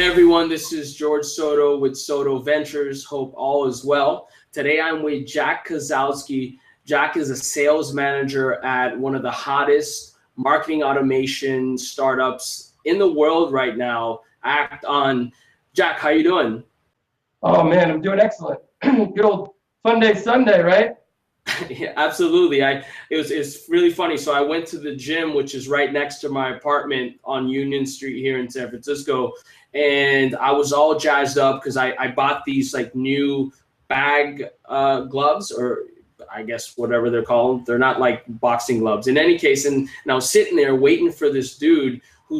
Hey everyone, this is George Soto with Soto Ventures. Hope all is well. Today I'm with Jack Kosakowski. Jack is a sales manager at one of the hottest marketing automation startups in the world right now, Act On. Jack, how you doing? Oh man, I'm doing excellent. Good old fun day Sunday, right? Yeah, absolutely. It's really funny. So I went to the gym, which is right next to my apartment on Union Street here in San Francisco, and I was all jazzed up because I bought these like new bag gloves, or I guess whatever they're called. They're not like boxing gloves. In any case, and I was sitting there waiting for this dude who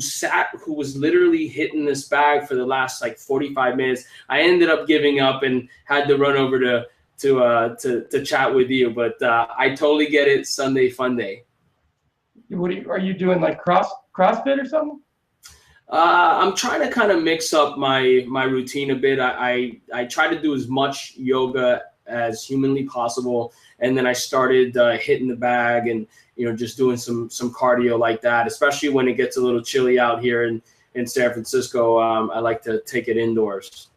was literally hitting this bag for the last like 45 minutes. I ended up giving up and had to run over to chat with you, but I totally get it. Sunday fun day. Are you doing like CrossFit or something? I'm trying to kind of mix up my routine a bit. I try to do as much yoga as humanly possible, and then I started hitting the bag and just doing some cardio like that. Especially when it gets a little chilly out here in San Francisco, I like to take it indoors.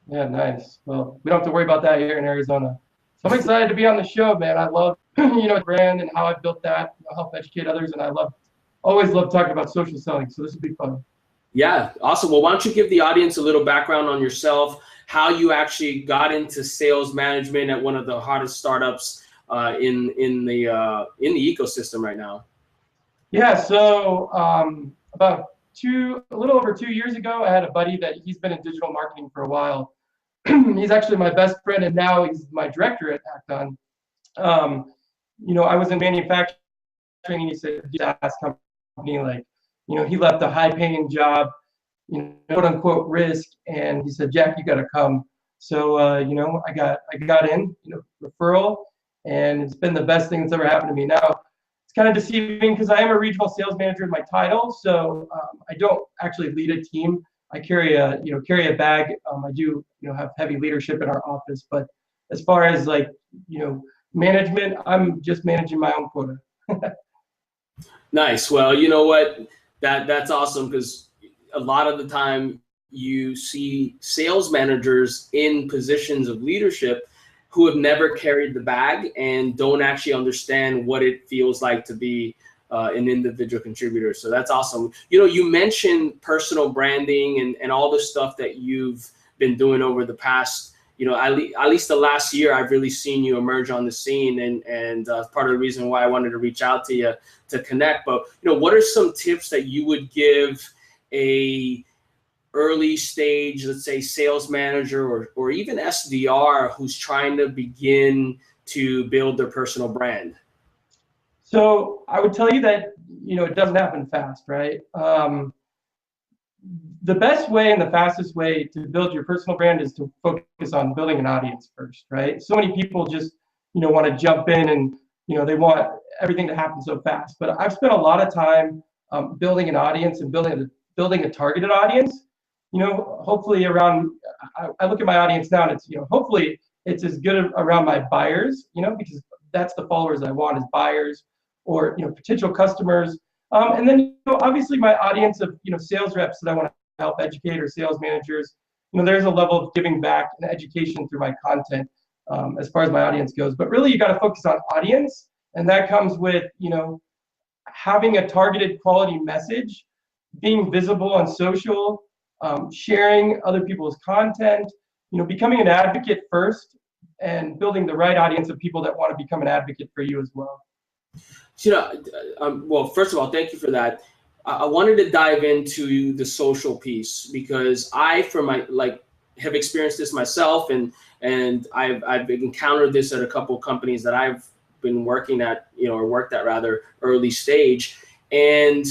Yeah, nice. Well, we don't have to worry about that here in Arizona. So I'm excited to be on the show, man. I love the brand and how I built that. I'll help educate others, and I always love talking about social selling. So this will be fun. Yeah, awesome. Well, why don't you give the audience a little background on yourself, how you actually got into sales management at one of the hottest startups in the ecosystem right now. Yeah, so about a little over 2 years ago, I had a buddy that he's been in digital marketing for a while. He's actually my best friend, and now he's my director at Acton. I was in manufacturing, and he said, "Ask company like." He left a high-paying job, quote unquote risk, and he said, "Jack, you got to come." So, I got in, referral, and it's been the best thing that's ever happened to me. Now, it's kind of deceiving because I am a regional sales manager in my title, so I don't actually lead a team. I carry a bag. I do, have heavy leadership in our office, but as far as management, I'm just managing my own quota. Nice. Well, you know what? That's awesome, because a lot of the time you see sales managers in positions of leadership who have never carried the bag and don't actually understand what it feels like to be an individual contributor. So that's awesome. You mentioned personal branding and all the stuff that you've been doing over the past, at least the last year. I've really seen you emerge on the scene, and part of the reason why I wanted to reach out to you to connect. But what are some tips that you would give a early stage, let's say, sales manager or even SDR who's trying to begin to build their personal brand? So I would tell you that it doesn't happen fast, right? The best way and the fastest way to build your personal brand is to focus on building an audience first, right? So many people just want to jump in and they want everything to happen so fast. But I've spent a lot of time building an audience and building a targeted audience. Hopefully around, I look at my audience now, and it's hopefully it's as good around my buyers, because that's the followers I want, is buyers or potential customers. And then obviously my audience of sales reps that I want to help educate, or sales managers. There's a level of giving back and education through my content as far as my audience goes. But really, you got to focus on audience, and that comes with having a targeted quality message, being visible on social, sharing other people's content, becoming an advocate first, and building the right audience of people that want to become an advocate for you as well. Well, first of all, thank you for that. I wanted to dive into the social piece because have experienced this myself, and I've encountered this at a couple of companies that I've been working at, or worked at rather, early stage, and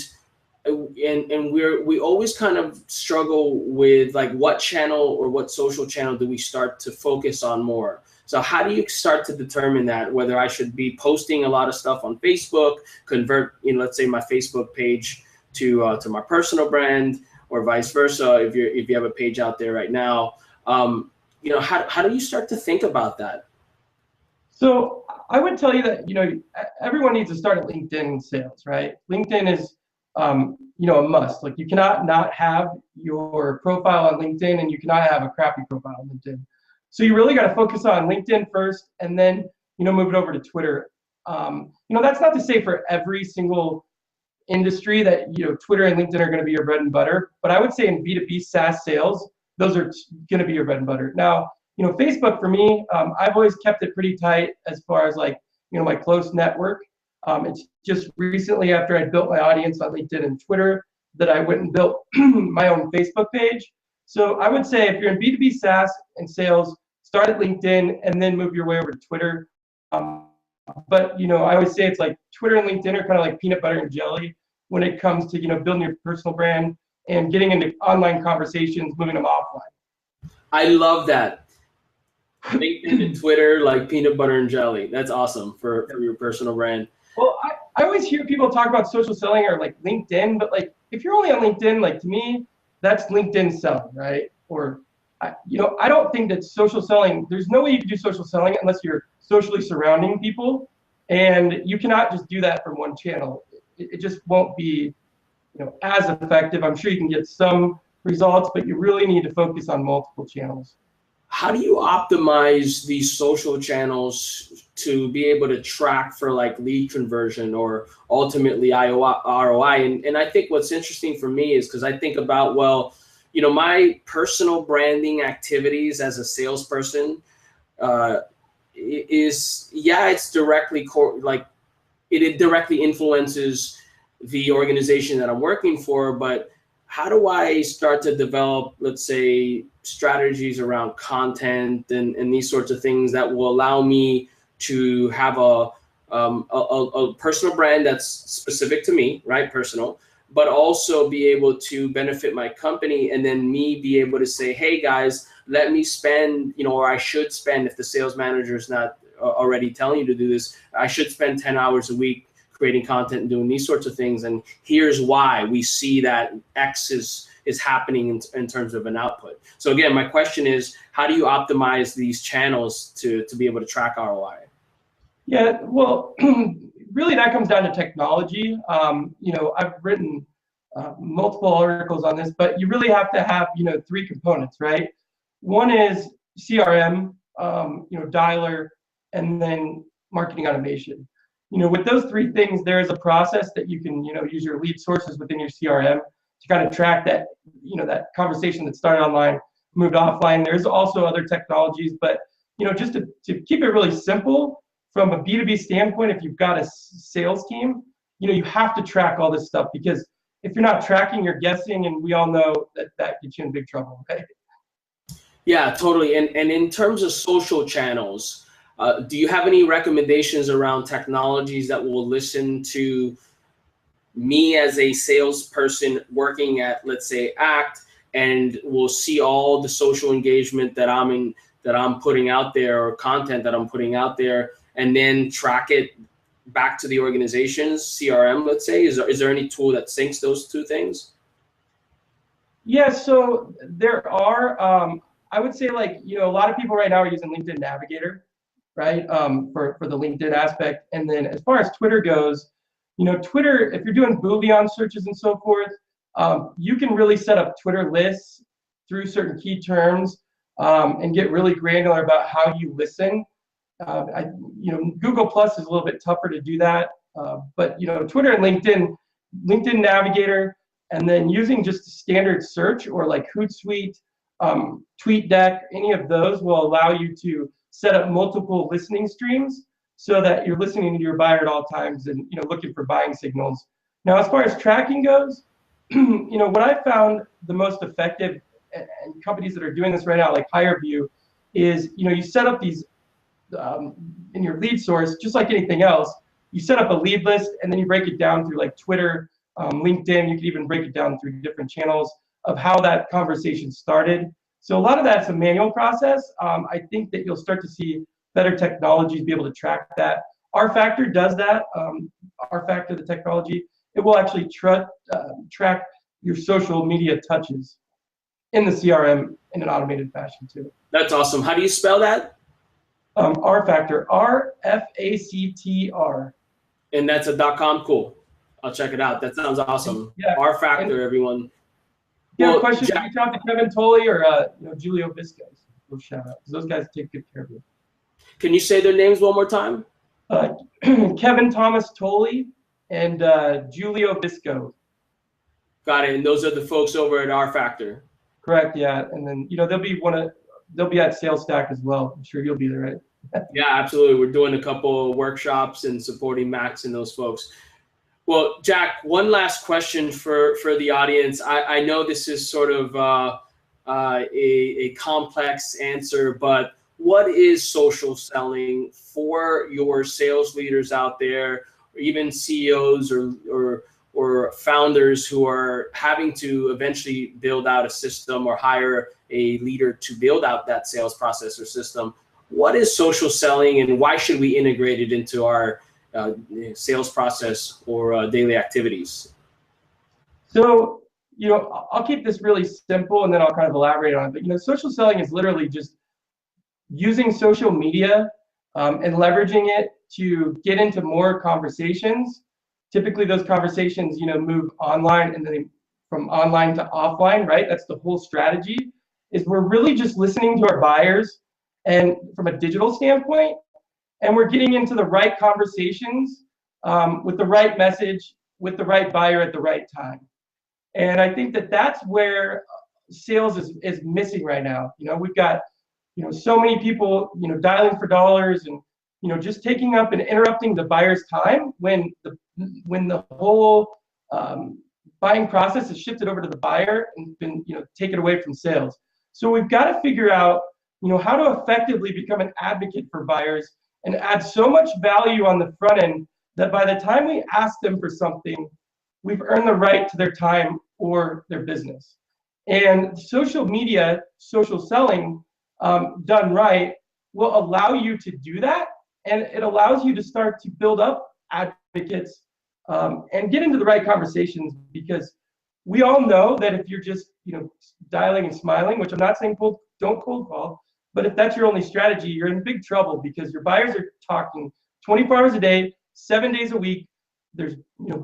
we always kind of struggle with like what channel or what social channel do we start to focus on more. So how do you start to determine that, whether I should be posting a lot of stuff on Facebook, convert, let's say my Facebook page to my personal brand, or vice versa, if you have a page out there right now? How do you start to think about that? So I would tell you that everyone needs to start at LinkedIn sales, right? LinkedIn is a must. Like you cannot not have your profile on LinkedIn, and you cannot have a crappy profile on LinkedIn. So you really got to focus on LinkedIn first, and then move it over to Twitter. That's not to say for every single industry that Twitter and LinkedIn are going to be your bread and butter, but I would say in B2B SaaS sales, those are going to be your bread and butter. Now, Facebook for me, I've always kept it pretty tight as far as like my close network. It's just recently after I built my audience on LinkedIn and Twitter that I went and built my own Facebook page. So I would say if you're in B2B SaaS and sales, start at LinkedIn and then move your way over to Twitter. But I always say it's like Twitter and LinkedIn are kind of like peanut butter and jelly when it comes to building your personal brand and getting into online conversations, moving them offline. I love that. LinkedIn and Twitter like peanut butter and jelly. That's awesome for your personal brand. Well, I always hear people talk about social selling or like LinkedIn, but like if you're only on LinkedIn, like to me, that's LinkedIn selling, right? Or I don't think that social selling, there's no way you can do social selling unless you're socially surrounding people, and you cannot just do that from one channel. It just won't be as effective. I'm sure you can get some results, but you really need to focus on multiple channels. How do you optimize these social channels to be able to track for like lead conversion or ultimately ROI? And I think what's interesting for me is because I think about, my personal branding activities as a salesperson it's directly it directly influences the organization that I'm working for, but how do I start to develop, let's say, strategies around content and these sorts of things that will allow me to have a personal brand that's specific to me, right? Personal, but also be able to benefit my company, and then me be able to say, hey guys, let me spend, or I should spend, if the sales manager is not already telling you to do this, I should spend 10 hours a week creating content and doing these sorts of things. And here's why we see that X is happening in terms of an output. So again, my question is, how do you optimize these channels to be able to track ROI? Yeah, well, really that comes down to technology. I've written multiple articles on this, but you really have to have, 3 components, right? One is CRM, dialer, and then marketing automation. With those 3 things, there is a process that you can, use your lead sources within your CRM to kind of track that, that conversation that started online, moved offline. There's also other technologies, but, just to keep it really simple, from a B2B standpoint, if you've got a sales team, you have to track all this stuff, because if you're not tracking, you're guessing, and we all know that gets you in big trouble, right? Yeah, totally. And in terms of social channels, do you have any recommendations around technologies that will listen to me as a salesperson working at, let's say, ACT, and will see all the social engagement that I'm putting out there, or content that I'm putting out there, and then track it back to the organization's CRM, let's say? Is there any tool that syncs those 2 things? Yeah, so there are, I would say, like, a lot of people right now are using LinkedIn Navigator, right, for the LinkedIn aspect. And then as far as Twitter goes, Twitter, if you're doing Boolean searches and so forth, you can really set up Twitter lists through certain key terms and get really granular about how you listen. Google Plus is a little bit tougher to do that, but Twitter and LinkedIn Navigator, and then using just a standard search or like Hootsuite, TweetDeck, any of those will allow you to set up multiple listening streams so that you're listening to your buyer at all times and looking for buying signals. Now, as far as tracking goes, what I found the most effective, and companies that are doing this right now, like HireVue, is you set up these in your lead source, just like anything else. You set up a lead list, and then you break it down through like Twitter, LinkedIn. You could even break it down through different channels of how that conversation started. So a lot of that's a manual process. I think that you'll start to see better technologies be able to track that. RFactor does that. RFactor, the technology, it will actually track your social media touches in the CRM in an automated fashion too. That's awesome. How do you spell that? RFactor, RFACTR. And that's a .com. Cool. I'll check it out. That sounds awesome. Yeah. R Factor, everyone. You have Well, questions? Jack, Reach out to Kevin Tolley or Julio Viscos. We'll shout out. Those guys take good care of you. can you say their names one more time? Kevin Thomas Tolley and Julio Visco. Got it. And those are the folks over at R Factor. Correct. Yeah. And then they'll be at Sales Stack as well. I'm sure you'll be there, right? Yeah, absolutely. We're doing a couple of workshops and supporting Max and those folks. Well, Jack, one last question for the audience. I know this is sort of a complex answer, but what is social selling for your sales leaders out there, or even CEOs or founders who are having to eventually build out a system or hire a leader to build out that sales process or system? What is social selling, and why should we integrate it into our sales process or daily activities? So, I'll keep this really simple and then I'll kind of elaborate on it. But, social selling is literally just using social media and leveraging it to get into more conversations. Typically, those conversations, move online and then from online to offline, right? That's the whole strategy, is we're really just listening to our buyers and from a digital standpoint, and we're getting into the right conversations with the right message, with the right buyer at the right time. And I think that that's where sales is missing right now. We've got, so many people, dialing for dollars and, just taking up and interrupting the buyer's time when the whole buying process is shifted over to the buyer and been, taken away from sales. So we've got to figure out, how to effectively become an advocate for buyers and add so much value on the front end that by the time we ask them for something, we've earned the right to their time or their business. And social media, social selling, done right, will allow you to do that. And it allows you to start to build up advocates and get into the right conversations, because we all know that if you're just, dialing and smiling, which I'm not saying don't cold call, but if that's your only strategy, you're in big trouble, because your buyers are talking 24 hours a day, 7 days a week. There's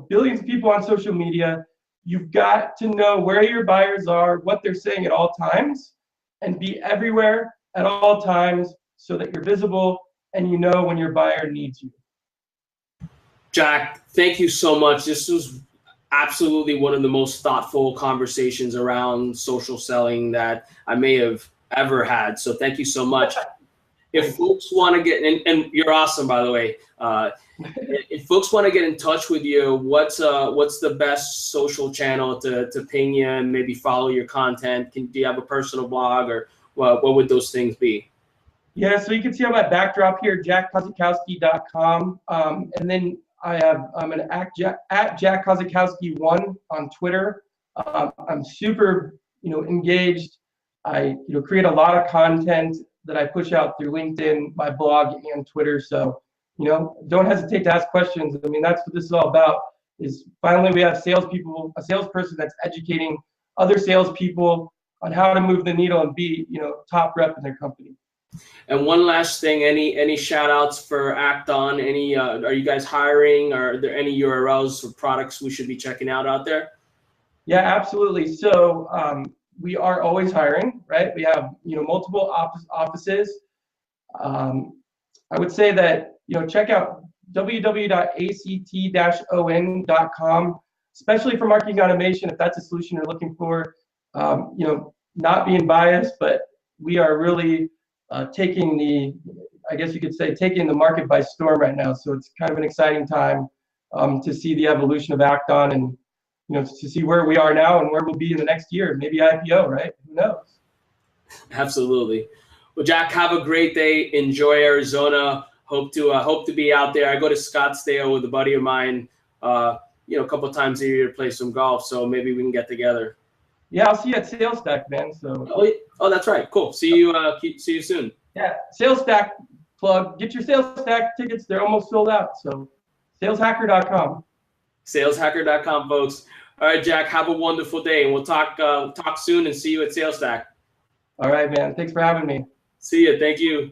billions of people on social media. You've got to know where your buyers are, what they're saying at all times, and be everywhere at all times so that you're visible and when your buyer needs you. Jack, thank you so much. This was absolutely one of the most thoughtful conversations around social selling that I may have ever had. So thank you so much. If folks want to get, and you're awesome, by the way. If folks want to get in touch with you, what's the best social channel to ping you and maybe follow your content? Do you have a personal blog, or what would those things be? Yeah, so you can see on my backdrop here, jackkosakowski.com. And then I'm at Jack Kosakowski 1 on Twitter. I'm super, engaged. I, create a lot of content that I push out through LinkedIn, my blog, and Twitter. So, don't hesitate to ask questions. I mean, that's what this is all about. Is finally we have a salesperson that's educating other salespeople on how to move the needle and be, top rep in their company. And one last thing, any shout outs for Act On? Are you guys hiring? Are there any URLs or products we should be checking out there? Yeah, absolutely. So we are always hiring, right? We have, multiple offices. I would say that, check out www.act-on.com, especially for marketing automation, if that's a solution you're looking for. Not being biased, but we are really taking the market by storm right now. So it's kind of an exciting time to see the evolution of Act On, and to see where we are now and where we'll be in the next year, maybe IPO, right? Who knows? Absolutely. Well, Jack, have a great day. Enjoy Arizona. Hope to be out there. I go to Scottsdale with a buddy of mine, a couple of times a year to play some golf. So maybe we can get together. Yeah, I'll see you at Sales Stack, man. So. Oh, that's right. Cool. See you soon. Yeah, Sales Stack plug. Get your Sales Stack tickets. They're almost sold out. So, saleshacker.com. Saleshacker.com, folks. All right, Jack. Have a wonderful day, and we'll talk soon. And see you at Sales Stack. All right, man. Thanks for having me. See you. Thank you.